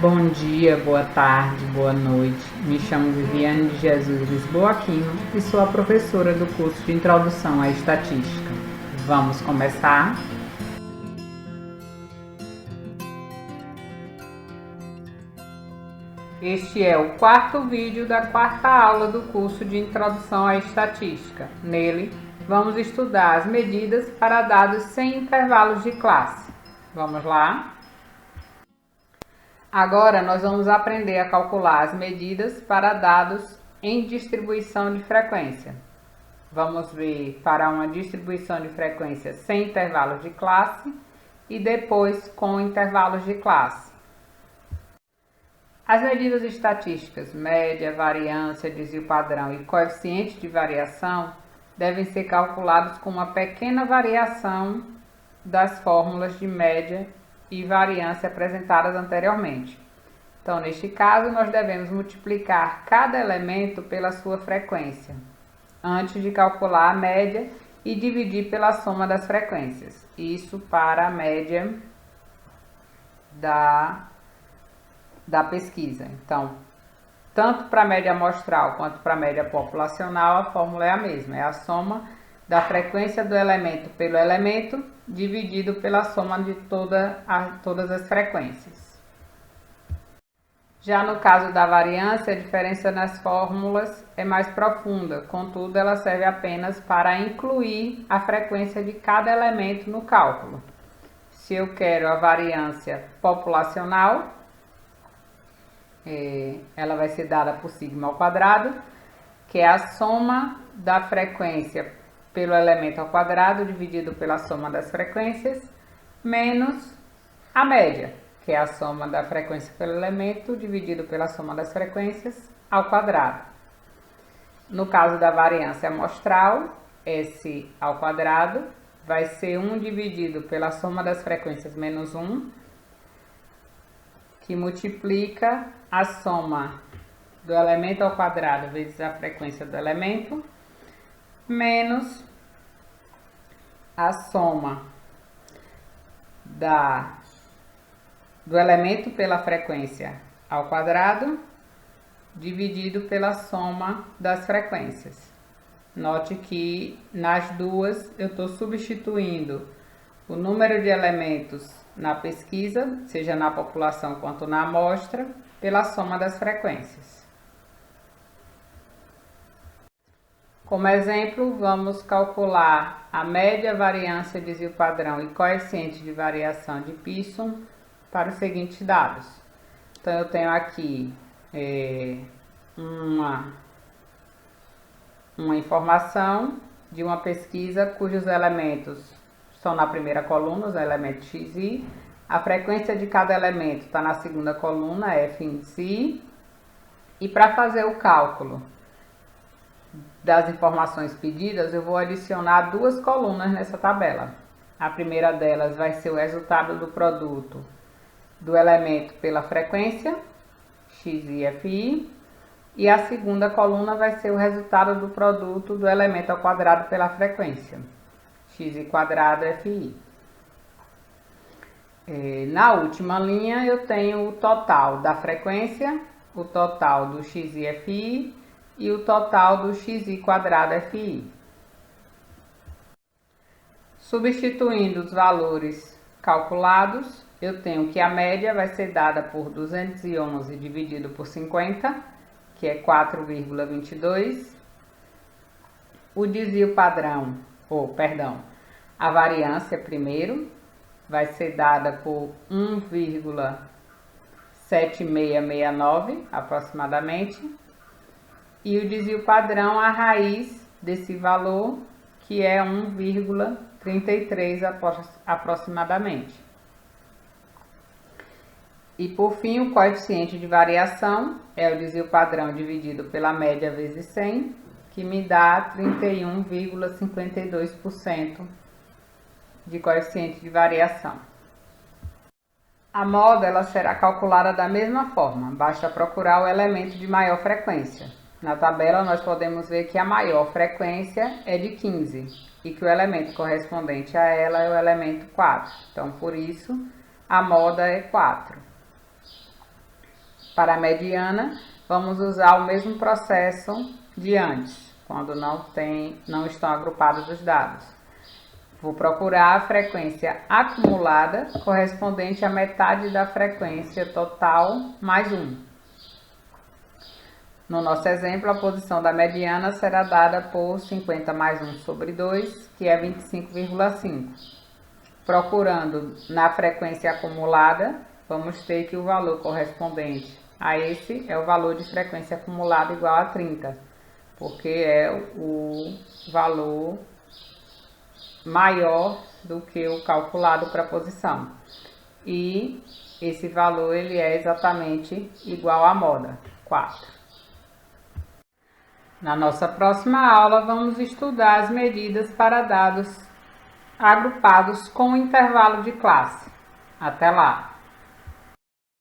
Bom dia, boa tarde, boa noite. Me chamo Viviane de Jesus Lisboa Aquino e sou a professora do curso de Introdução à Estatística. Vamos começar? Este é o quarto vídeo da quarta aula do curso de Introdução à Estatística. Nele, vamos estudar as medidas para dados sem intervalos de classe. Vamos lá? Agora nós vamos aprender a calcular as medidas para dados em distribuição de frequência. Vamos ver para uma distribuição de frequência sem intervalos de classe e depois com intervalos de classe. As medidas estatísticas, média, variância, desvio padrão e coeficiente de variação devem ser calculados com uma pequena variação das fórmulas de média e variância apresentadas anteriormente. Então, neste caso, nós devemos multiplicar cada elemento pela sua frequência, antes de calcular a média e dividir pela soma das frequências. Isso para a média da pesquisa. Então, tanto para a média amostral quanto para a média populacional, a fórmula é a mesma, é a soma da frequência do elemento pelo elemento, dividido pela soma de todas as frequências. Já no caso da variância, a diferença nas fórmulas é mais profunda, contudo, ela serve apenas para incluir a frequência de cada elemento no cálculo. Se eu quero a variância populacional, ela vai ser dada por sigma ao quadrado, que é a soma da frequência pelo elemento ao quadrado dividido pela soma das frequências, menos a média, que é a soma da frequência pelo elemento dividido pela soma das frequências ao quadrado. No caso da variância amostral, S ao quadrado vai ser 1 dividido pela soma das frequências menos 1, que multiplica a soma do elemento ao quadrado vezes a frequência do elemento, menos a soma do elemento pela frequência ao quadrado, dividido pela soma das frequências. Note que nas duas eu estou substituindo o número de elementos na pesquisa, seja na população quanto na amostra, pela soma das frequências. Como exemplo, vamos calcular a média, variância, desvio padrão e coeficiente de variação de Pearson para os seguintes dados. Então, eu tenho aqui uma informação de uma pesquisa cujos elementos estão na primeira coluna, os elementos x e y. A frequência de cada elemento está na segunda coluna, f índice i. E para fazer o cálculo das informações pedidas, eu vou adicionar duas colunas nessa tabela. A primeira delas vai ser o resultado do produto do elemento pela frequência, x e fi, e a segunda coluna vai ser o resultado do produto do elemento ao quadrado pela frequência, x quadrado fi. Na última linha eu tenho o total da frequência, o total do x e fi e o total do x quadrado fi. Substituindo os valores calculados, eu tenho que a média vai ser dada por 211 dividido por 50, que é 4,22. O desvio padrão, a variância primeiro, vai ser dada por 1,7669 aproximadamente. E o desvio padrão, a raiz desse valor, que é 1,33 aproximadamente. E por fim, o coeficiente de variação é o desvio padrão dividido pela média vezes 100, que me dá 31,52% de coeficiente de variação. A moda ela será calculada da mesma forma, basta procurar o elemento de maior frequência. Na tabela nós podemos ver que a maior frequência é de 15 e que o elemento correspondente a ela é o elemento 4. Então, por isso, a moda é 4. Para a mediana, vamos usar o mesmo processo de antes, quando não estão agrupados os dados. Vou procurar a frequência acumulada correspondente à metade da frequência total mais 1. No nosso exemplo, a posição da mediana será dada por 50 mais 1 sobre 2, que é 25,5. Procurando na frequência acumulada, vamos ter que o valor correspondente a esse é o valor de frequência acumulada igual a 30, porque é o valor maior do que o calculado para a posição. E esse valor ele é exatamente igual à moda, 4. Na nossa próxima aula, vamos estudar as medidas para dados agrupados com intervalo de classe. Até lá!